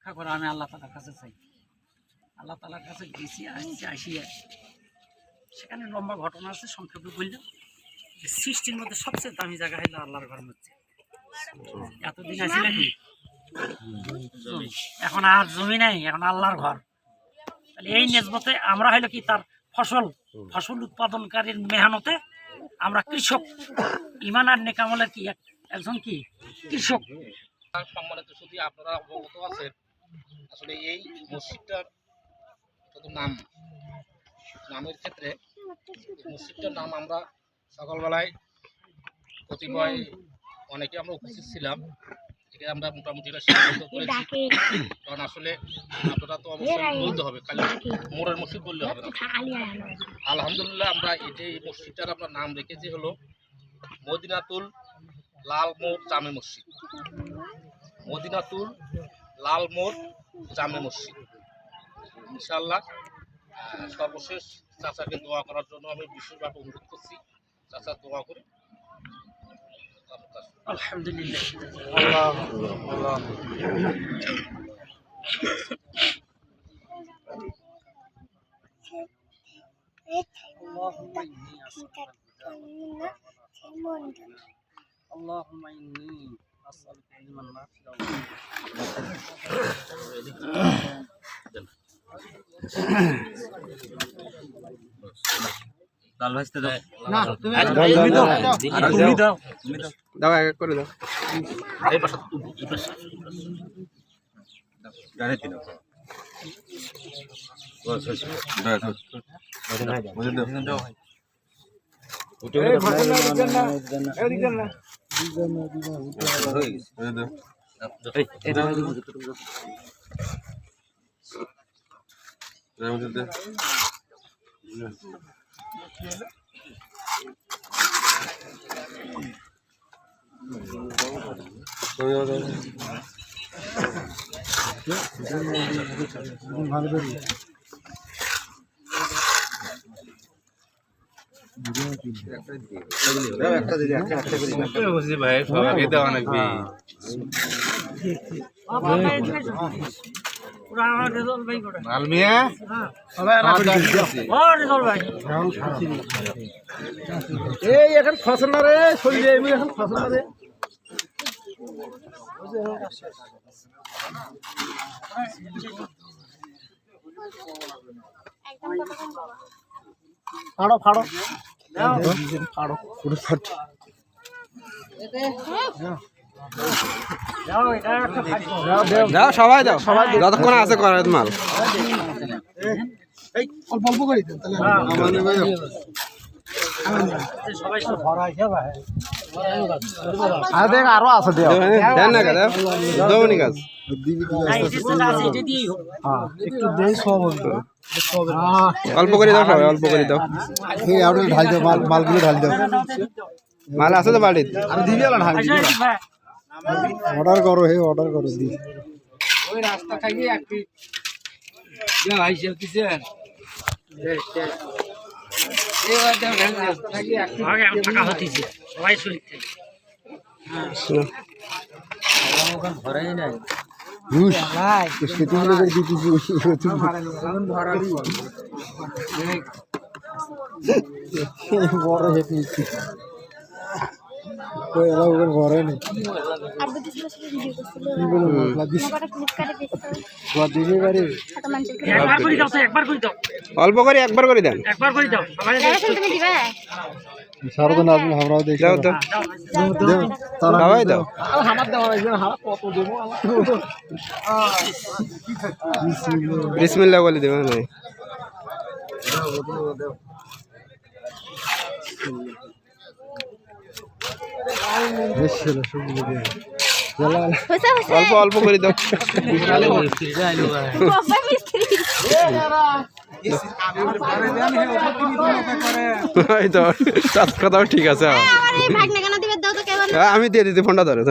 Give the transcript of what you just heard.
রক্ষা করে আমি আল্লাহ তাআলার কাছে চাই। আল্লাহ তাআলার কাছে গেছি, আসিয়া সেখানে লম্বা ঘটনা আছে, সংক্ষেপে বললাম যে সৃষ্টির মধ্যে সবচেয়ে দামি জায়গা হলো আল্লাহর ঘর মধ্যে। এতদিন আসি নাকি এখন আর জমি নাই, এখন আল্লাহর ঘর। তাহলে এই নিসবতে আমরা হইলো কি তার ফসল উৎপাদনকারীর মেহনতে আমরা কৃষক, ইমান আর নেকামলের কি একজন কি কৃষক। সম্মানিত শুধু আপনারা অবগত আছেন, আসলে এই মসজিদটার শুধু নামের ক্ষেত্রে মসজিদটার নাম আমরা সকালবেলায় কতিপয় অনেকে আমরা উপস্থিত ছিলাম, থেকে আমরা মোটামুটি এটা সিদ্ধান্ত করেছি। কারণ আসলে আপনারা তো অবশ্যই বলতে হবে, খালি মোড়ের মসজিদ বললে হবে না। আলহামদুলিল্লাহ আমরা এই মসজিদটার আমরা নাম রেখেছি হলো মদিনাতুল লাল মোড় জামে মসজিদ। মদিনাতুল লাল মোড় জামে মসজিদ। ইনশাআল্লাহ সর্বশেষ চাচাকে দোয়া করার জন্য আমি বিশেষভাবে অনুরোধ করছি, চাচা দোয়া করে। আলহামদুলিল্লাহ। اللهم إني أسألك علما نافعا লাল ভাইস্তে দাও না, তুমি দাও দাও এক করে দাও। এই পাশে এই পাশে গাড়িতে দাও বস বস দাও দাও মুঝে দাও দাও ভাই উঠে উঠে ভাষণ দিবেন না, এই দিবেন না হই মুঝে দাও এই দাও মুঝে দাও ভাই সবাইকে দেওয়া নাকি এই এখন ফসল না রে শরীরে এখন ফসল না রে ফাড়ো ফাড়ো ফাড়ো পুরো ফাট দাও সবাই দাও যতক্ষণ আছে করে মাল এই অল্প অল্প করে দেন তাহলে আমাদের ভাই সবাই তো ভরাইছে ভাই। আর দেখ আরো আছে দেও দেন না দাও দৌনি কাজ হ্যাঁ একটু দেই সব হবে অল্প করে দাও সবাই অল্প করে দাও এই আউটে ঢাল দাও মালগুলো ঢাল দাও মাল আছে তো বাড়িতে আমি দিবি না ঢাল দিবি অর্ডার করো দি ওই রাস্তা খাইয়ে একটি যা আইছে কিছেন এবার দাও ঢাল দাও খাইয়ে একটি আগে আমি টাকা হতিছে সবাই শুনতে। হ্যাঁ ওখান ভরাই নাই হুশ সেটি হলো যে দিতেছি এখন ভরাবি বড় হেট নিচ্ছি কই এলা ওখানে ভরে নেই আর দুটো ছোট ছোট ভিডিও করছিল কি বলে মশলা দিস মোবাইলটা ফ্লিপকার্টে দেখছো বাদ দিবি বাড়ি কত মানুষের একবার করে দাও, একবার করে দাও, অল্প করে একবার করে দেন একবার করে দাও সবাই দেখো তুমি দিবা সারাদিন আপনি আমরাও দেখি দাও তো দেও সবাই দাও আমার দেওয়া লাগবে না কত দেবো বিসমিল্লাহ বলে দেবেন ভাই অল্প অল্প করে দাও এই তো কথাও ঠিক আছে আমি দিয়ে দিতে ফোনটা ধরে